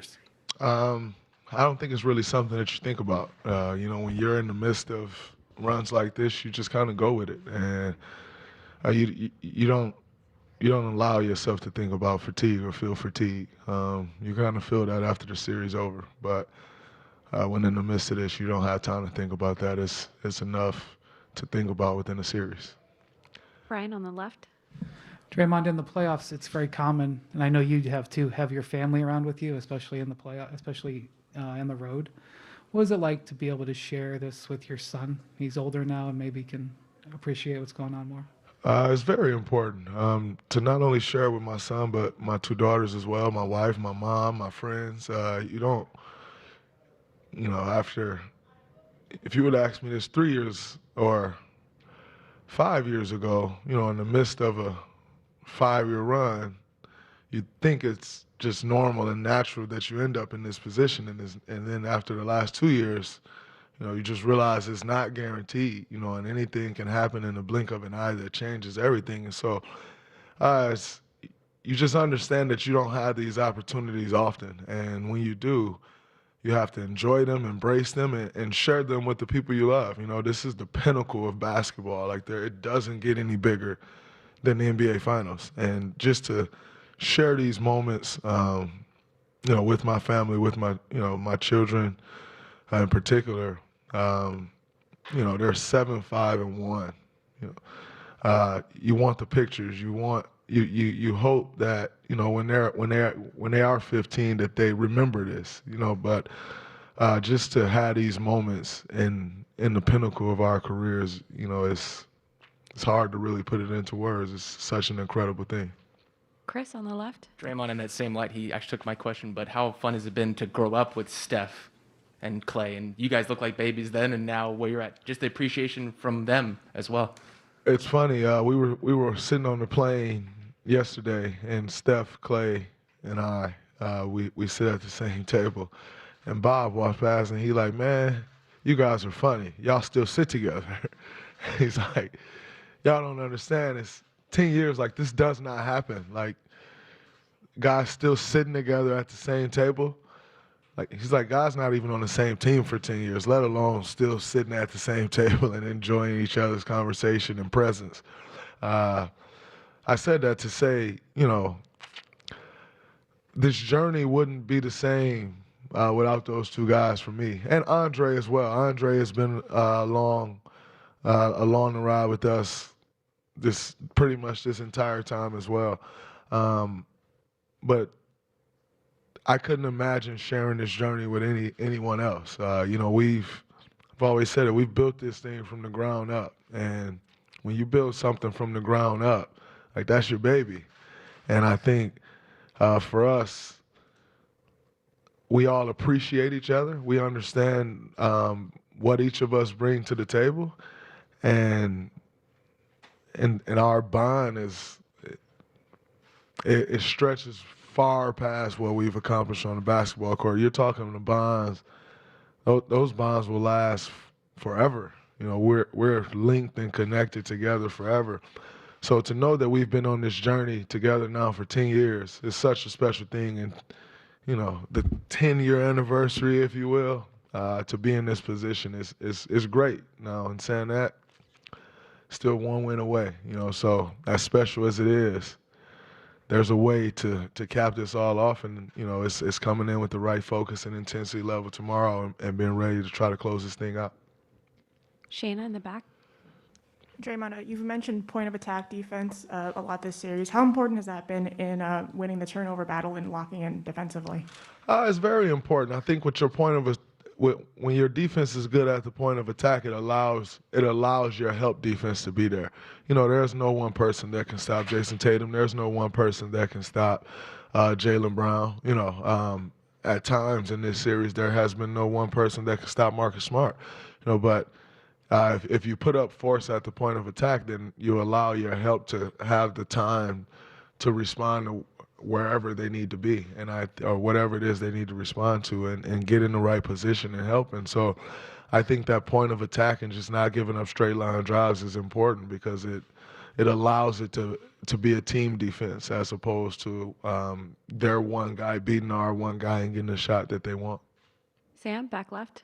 receivers? I don't think it's really something that you think about. When you're in the midst of runs like this, you just kind of go with it, and you don't allow yourself to think about fatigue or feel fatigue. You kind of feel that after the series over, but when in the midst of this, you don't have time to think about that. It's enough to think about within the series. Brian on the left. Draymond, in the playoffs, it's very common, and I know you have too, have your family around with you, especially in the playoff, especially in the road. What is it like to be able to share this with your son? He's older now and maybe can appreciate what's going on more. It's very important to not only share with my son, but my two daughters as well, my wife, my mom, my friends. You don't, after, if you would ask me this 3 years or 5 years ago, in the midst of a 5-year run, you'd think it's just normal and natural that you end up in this position. And then after the last 2 years, you just realize it's not guaranteed, and anything can happen in the blink of an eye that changes everything. And so you just understand that you don't have these opportunities often. And when you do, you have to enjoy them, embrace them, and share them with the people you love. This is the pinnacle of basketball. It doesn't get any bigger than the NBA Finals. And just to share these moments, with my family, with my children in particular, they're 7, 5, and 1. You want the pictures. You hope that when they are 15 that they remember this. But just to have these moments in the pinnacle of our careers, it's hard to really put it into words. It's such an incredible thing. Chris on the left. Draymond, in that same light, he actually took my question, but how fun has it been to grow up with Steph and Clay? And you guys look like babies then, and now where you're at, just the appreciation from them as well. It's funny. We were sitting on the plane yesterday, and Steph, Clay, and I, we sit at the same table. And Bob walked past, and he like, man, you guys are funny. Y'all still sit together. He's like, y'all don't understand. It's 10 years, this does not happen. Guys still sitting together at the same table. He's like, guys not even on the same team for 10 years, let alone still sitting at the same table and enjoying each other's conversation and presence. I said that to say, this journey wouldn't be the same without those two guys for me. And Andre as well. Andre has been along the ride with us pretty much this entire time as well. But I couldn't imagine sharing this journey with anyone else. I've always said it, we've built this thing from the ground up. And when you build something from the ground up, that's your baby. And I think for us, we all appreciate each other. We understand what each of us bring to the table. And our bond it stretches far past what we've accomplished on the basketball court. You're talking the bonds; those bonds will last forever. We're linked and connected together forever. So to know that we've been on this journey together now for 10 years is such a special thing. And the 10-year anniversary, if you will, to be in this position is great. Now, in saying that, still one win away. So as special as it is, there's a way to cap this all off, and it's coming in with the right focus and intensity level tomorrow, and being ready to try to close this thing out. Shayna in the back. Draymond, you've mentioned point of attack defense a lot this series. How important has that been in winning the turnover battle and locking in defensively? It's very important. I think with your when your defense is good at the point of attack, it allows your help defense to be there. There's no one person that can stop Jason Tatum. There's no one person that can stop Jaylen Brown. At times in this series, there has been no one person that can stop Marcus Smart. But if you put up force at the point of attack, then you allow your help to have the time to respond to wherever they need to be, or whatever it is they need to respond to, and get in the right position and help. And so I think that point of attack and just not giving up straight line drives is important, because it allows it to be a team defense as opposed to their one guy beating our one guy and getting the shot that they want. Sam, back left.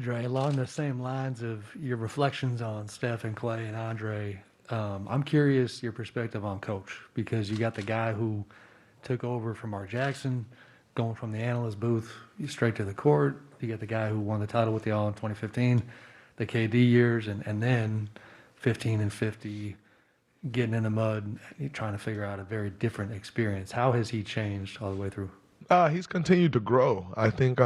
Dre, along the same lines of your reflections on Steph and Clay and Andre, I'm curious your perspective on Coach, because you got the guy who took over from Mark Jackson, going from the analyst booth straight to the court. You got the guy who won the title with y'all in 2015, the KD years, and then 15 and 50, getting in the mud, trying to figure out a very different experience. How has he changed all the way through? He's continued to grow. I think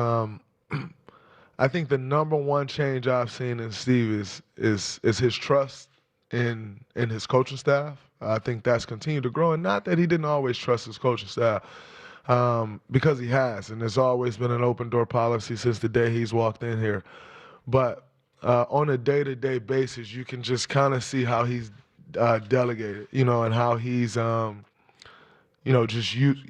I think the number one change I've seen in Steve is his trust in his coaching staff. I think that's continued to grow, and not that he didn't always trust his coaching staff, because he has, and there's always been an open door policy since the day he's walked in here. But on a day-to-day basis, you can just kind of see how he's delegated, and how he's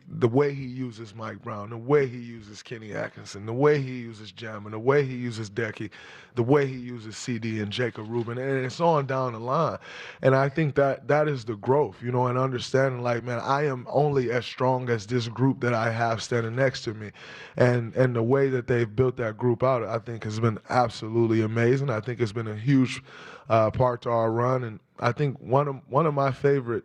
the way he uses Mike Brown, the way he uses Kenny Atkinson, the way he uses Jamin, the way he uses Decky, the way he uses CD and Jacob Rubin, and it's on down the line. And I think that is the growth, and understanding, like, man, I am only as strong as this group that I have standing next to me. And the way that they've built that group out, I think has been absolutely amazing. I think it's been a huge part to our run. And I think one of my favorite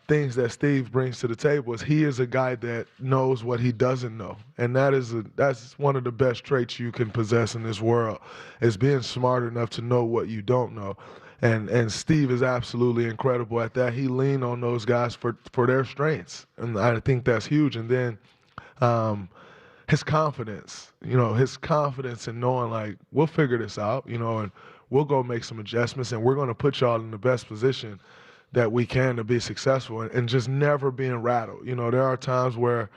things that Steve brings to the table is he is a guy that knows what he doesn't know, and that's one of the best traits you can possess in this world, is being smart enough to know what you don't know. And Steve is absolutely incredible at that. He leaned on those guys for their strengths, and I think that's huge. And then his confidence, his confidence in knowing, like, we'll figure this out, and we'll go make some adjustments, and we're going to put y'all in the best position that we can to be successful, and just never being rattled. There are times where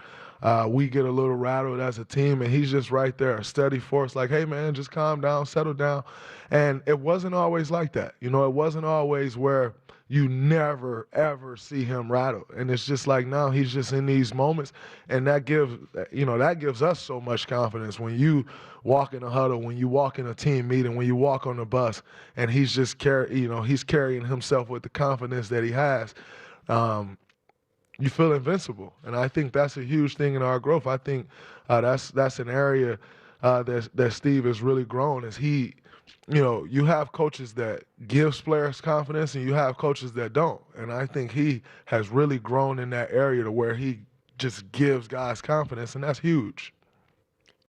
we get a little rattled as a team, and he's just right there, a steady force, like, hey, man, just calm down, settle down. And it wasn't always like that. It wasn't always where you never, ever see him rattled. And it's just like now he's just in these moments, and that gives us so much confidence when you walk in a huddle, when you walk in a team meeting, when you walk on the bus, and he's just he's carrying himself with the confidence that he has. You feel invincible, and I think that's a huge thing in our growth. I think that's an area that Steve has really grown. Is he, you have coaches that gives players confidence, and you have coaches that don't. And I think he has really grown in that area to where he just gives guys confidence, and that's huge.